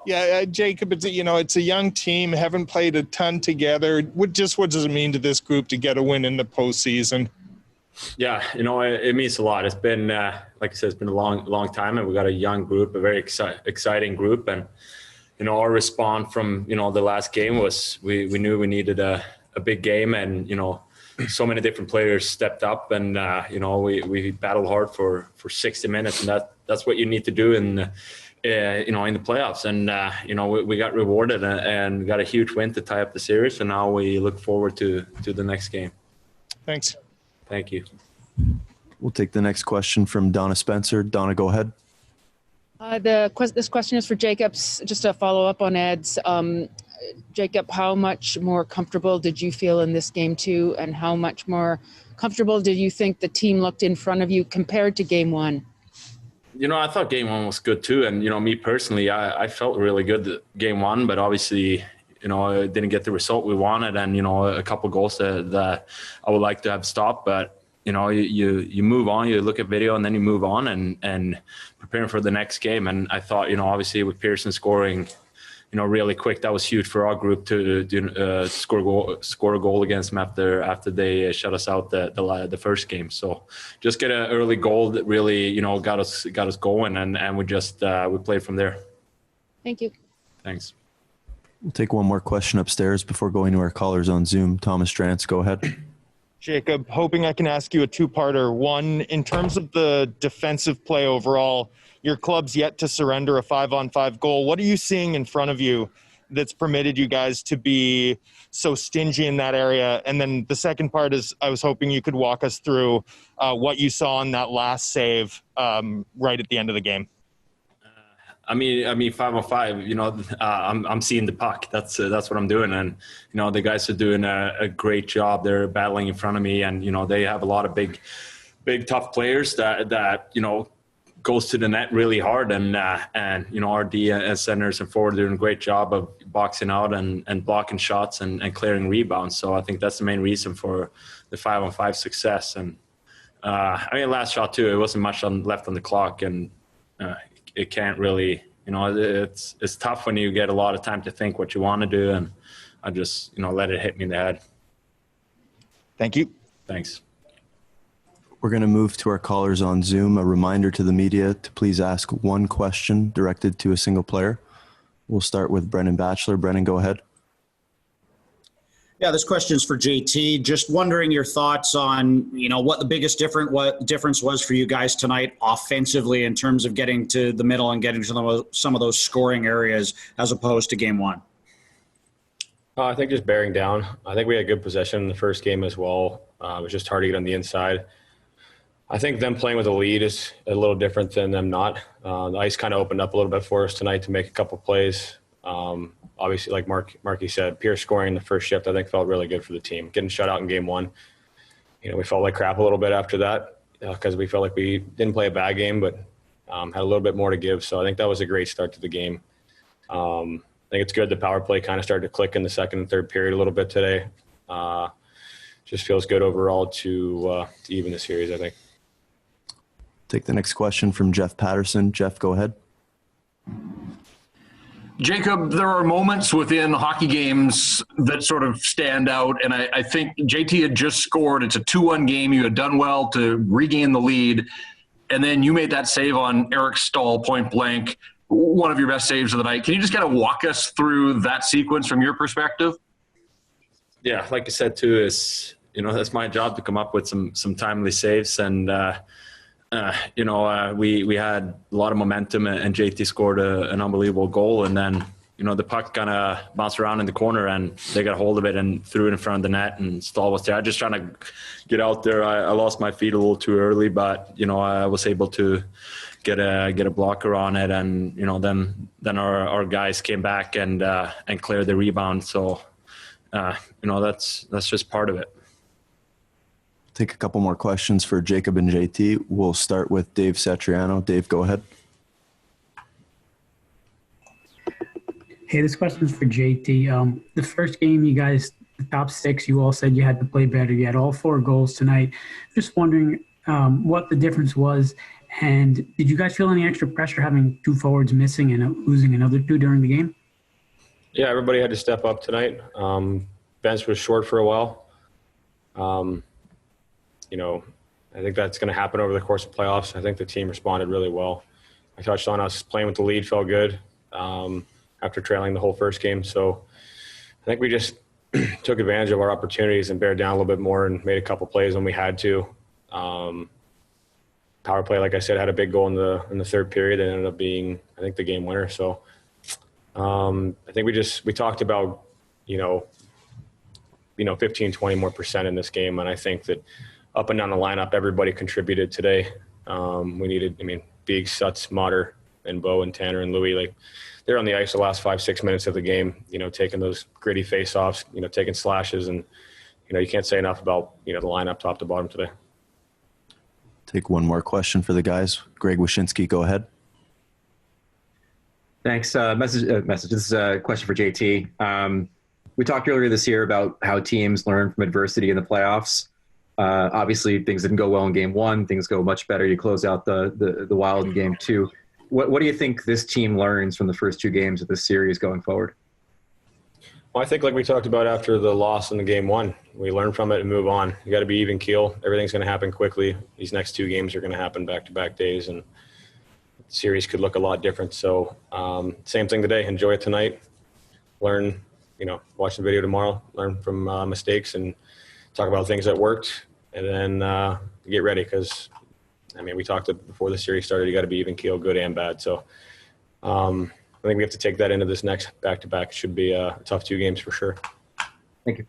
Yeah, Jacob, it's a young team, haven't played a ton together. What does it mean to this group to get a win in the postseason? Yeah, it means a lot. It's been, like I said, it's been a long time, and we got a young group, a very exciting group. And, our response from, the last game was we knew we needed a big game, and, so many different players stepped up, and, we battled hard for 60 minutes, and that's what you need to do in the playoffs. And, we got rewarded and got a huge win to tie up the series, and now we look forward to the next game. Thanks. Thank you. We'll take the next question from Donna Spencer. Donna, go ahead. This question is for Jacob, just a follow-up on Ed's. Jacob, how much more comfortable did you feel in this game too, and how much more comfortable did you think the team looked in front of you compared to game one? I thought game one was good too, and me personally, I felt really good at game one, but obviously I didn't get the result we wanted, and a couple goals that I would like to have stopped. But you move on, you look at video, and then you move on and preparing for the next game. And I thought obviously with Pearson scoring really quick, that was huge for our group to score a goal against them after they shut us out the first game. So just get an early goal that really got us going, and we just we played from there. Thank you. Thanks. We'll take one more question upstairs before going to our callers on Zoom. Thomas Drance, go ahead. Jacob, hoping I can ask you a two-parter. One, in terms of the defensive play overall, your club's yet to surrender a 5-on-5 goal. What are you seeing in front of you that's permitted you guys to be so stingy in that area? And then the second part is I was hoping you could walk us through what you saw in that last save right at the end of the game. I mean, 5-on-5. I'm seeing the puck. That's what I'm doing, and the guys are doing a great job. They're battling in front of me, and they have a lot of big, tough players that goes to the net really hard, and our D and centers and forward doing a great job of boxing out and blocking shots and clearing rebounds. So I think that's the main reason for the 5-on-5 success. And last shot too, it wasn't much left on the clock, and it can't really, it's tough when you get a lot of time to think what you want to do, and I just, let it hit me in the head. Thank you. Thanks. We're going to move to our callers on Zoom. A reminder to the media to please ask one question directed to a single player. We'll start with Brennan Batchelor. Brennan, go ahead. Yeah, this question is for JT. Just wondering your thoughts on, what the biggest difference was for you guys tonight offensively in terms of getting to the middle and getting to some of those scoring areas as opposed to game one. I think just bearing down. I think we had good possession in the first game as well. It was just hard to get on the inside. I think them playing with a lead is a little different than them not. The ice kind of opened up a little bit for us tonight to make a couple plays. Obviously, like Marky said, Pierce scoring the first shift, I think felt really good for the team. Getting shut out in game one, we felt like crap a little bit after that because we felt like we didn't play a bad game, but had a little bit more to give. So I think that was a great start to the game. I think it's good the power play kind of started to click in the second and third period a little bit today. Just feels good overall to even the series, I think. Take the next question from Jeff Patterson. Jeff, go ahead. Jacob, there are moments within hockey games that sort of stand out, and I think JT had just scored. It's a 2-1 game. You had done well to regain the lead, and then you made that save on Eric Stahl point blank, one of your best saves of the night. Can you just kind of walk us through that sequence from your perspective? Yeah, like I said too, is that's my job to come up with some timely saves, and we had a lot of momentum, and JT scored an unbelievable goal, and then the puck kind of bounced around in the corner, and they got a hold of it and threw it in front of the net, and Stahl was there. I just trying to get out there. I lost my feet a little too early, but I was able to get a blocker on it, and then our guys came back and cleared the rebound. So that's just part of it. Take a couple more questions for Jacob and JT. We'll start with Dave Satriano. Dave, go ahead. Hey, this question's for JT. The first game, you guys, the top six, you all said you had to play better. You had all 4 goals tonight. Just wondering what the difference was And did you guys feel any extra pressure having two forwards missing and losing another two during the game? Yeah, everybody had to step up tonight. Bench was short for a while. I think that's going to happen over the course of playoffs. I think the team responded really well. I touched on us playing with the lead felt good after trailing the whole first game. So I think we just took advantage of our opportunities and bared down a little bit more and made a couple plays when we had to. Power play, like I said, had a big goal in the third period and ended up being, I think, the game winner. So I think we talked about, 15, 20 more % in this game. And I think that up and down the lineup, everybody contributed today. We needed, Beeg, Sutz, Motter, and Bo and Tanner and Louis, like they're on the ice the last 5-6 minutes of the game, taking those gritty face-offs, taking slashes. And, you can't say enough about, the lineup top to bottom today. Take one more question for the guys. Greg Wyshynski, go ahead. Thanks. Message. This is a question for JT. We talked earlier this year about how teams learn from adversity in the playoffs. Obviously, things didn't go well in game one. Things go much better. You close out the Wild in game two. What do you think this team learns from the first two games of this series going forward? Well, I think like we talked about after the loss in the game one, we learn from it and move on. You got to be even keel. Everything's going to happen quickly. These next two games are going to happen back-to-back days, and the series could look a lot different. So same thing today. Enjoy it tonight. Learn, watch the video tomorrow. Learn from mistakes and talk about things that worked, and then get ready because, we talked before the series started, you got to be even keel, good and bad. So I think we have to take that into this next back-to-back. It should be a tough two games for sure. Thank you.